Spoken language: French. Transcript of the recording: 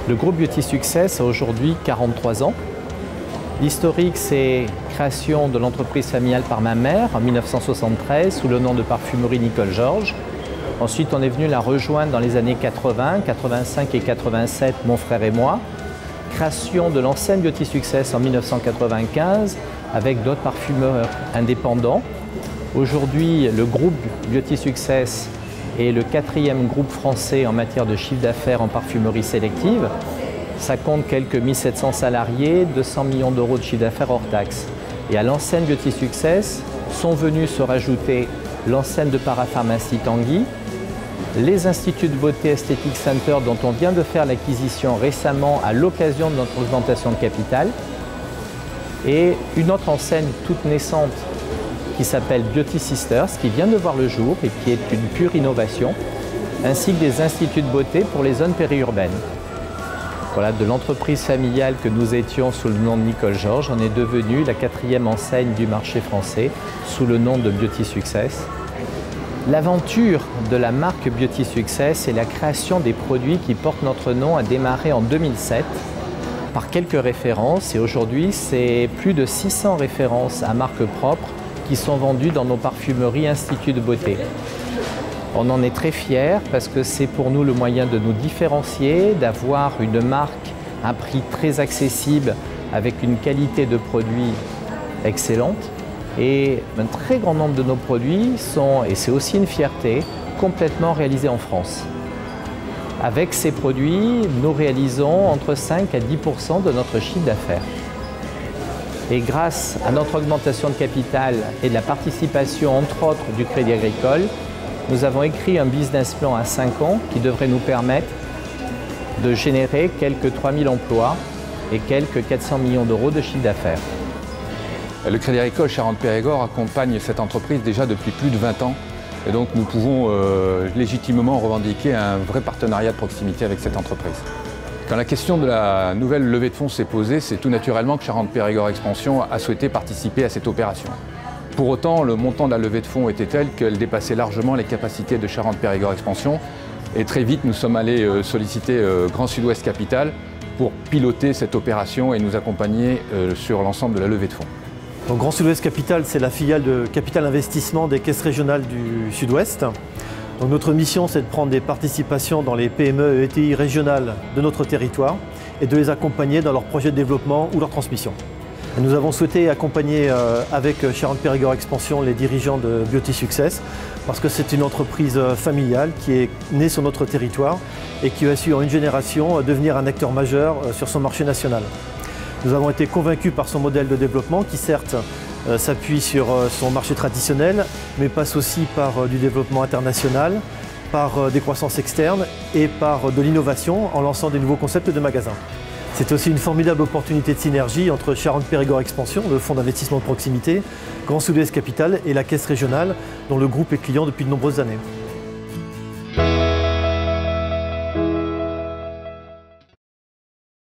Le groupe Beauty Success a aujourd'hui 43 ans. L'historique, c'est création de l'entreprise familiale par ma mère en 1973 sous le nom de Parfumerie Nicole Georges. Ensuite, on est venu la rejoindre dans les années 80, 85 et 87, mon frère et moi. Création de l'enseigne Beauty Success en 1995 avec d'autres parfumeurs indépendants. Aujourd'hui, le groupe Beauty Success est le 4e groupe français en matière de chiffre d'affaires en parfumerie sélective. Ça compte quelques 1700 salariés, 200 millions d'euros de chiffre d'affaires hors taxes. Et à l'enseigne Beauty Success sont venus se rajouter l'enseigne de parapharmacie Tanguy, les instituts de beauté Aesthetic Center dont on vient de faire l'acquisition récemment à l'occasion de notre augmentation de capital, et une autre enseigne toute naissante qui s'appelle Beauty Sisters, qui vient de voir le jour et qui est une pure innovation, ainsi que des instituts de beauté pour les zones périurbaines. Voilà, de l'entreprise familiale que nous étions sous le nom de Nicole Georges, on est devenu la 4e enseigne du marché français sous le nom de Beauty Success. L'aventure de la marque Beauty Success et la création des produits qui portent notre nom a démarré en 2007 par quelques références, et aujourd'hui c'est plus de 600 références à marque propre qui sont vendues dans nos parfumeries instituts de beauté. On en est très fiers parce que c'est pour nous le moyen de nous différencier, d'avoir une marque à un prix très accessible avec une qualité de produit excellente. Et un très grand nombre de nos produits sont, et c'est aussi une fierté, complètement réalisés en France. Avec ces produits, nous réalisons entre 5 à 10% de notre chiffre d'affaires. Et grâce à notre augmentation de capital et de la participation, entre autres, du Crédit Agricole, nous avons écrit un business plan à 5 ans qui devrait nous permettre de générer quelques 3000 emplois et quelques 400 millions d'euros de chiffre d'affaires. Le Crédit Agricole Charente-Périgord accompagne cette entreprise déjà depuis plus de 20 ans. Et donc nous pouvons légitimement revendiquer un vrai partenariat de proximité avec cette entreprise. Quand la question de la nouvelle levée de fonds s'est posée, c'est tout naturellement que Charente-Périgord Expansion a souhaité participer à cette opération. Pour autant, le montant de la levée de fonds était tel qu'elle dépassait largement les capacités de Charente-Périgord Expansion. Et très vite, nous sommes allés solliciter Grand Sud-Ouest Capital pour piloter cette opération et nous accompagner sur l'ensemble de la levée de fonds. Donc, Grand Sud-Ouest Capital, c'est la filiale de Capital Investissement des caisses régionales du Sud-Ouest. Donc, notre mission, c'est de prendre des participations dans les PME et ETI régionales de notre territoire et de les accompagner dans leurs projets de développement ou leur transmission. Et nous avons souhaité accompagner avec Charente-Périgord Expansion les dirigeants de Beauty Success parce que c'est une entreprise familiale qui est née sur notre territoire et qui a su en une génération devenir un acteur majeur sur son marché national. Nous avons été convaincus par son modèle de développement qui certes s'appuie sur son marché traditionnel, mais passe aussi par du développement international, par des croissances externes et par de l'innovation en lançant des nouveaux concepts de magasins. C'est aussi une formidable opportunité de synergie entre Charente-Périgord Expansion, le fonds d'investissement de proximité, Grand Sud-Ouest Capital et la caisse régionale dont le groupe est client depuis de nombreuses années.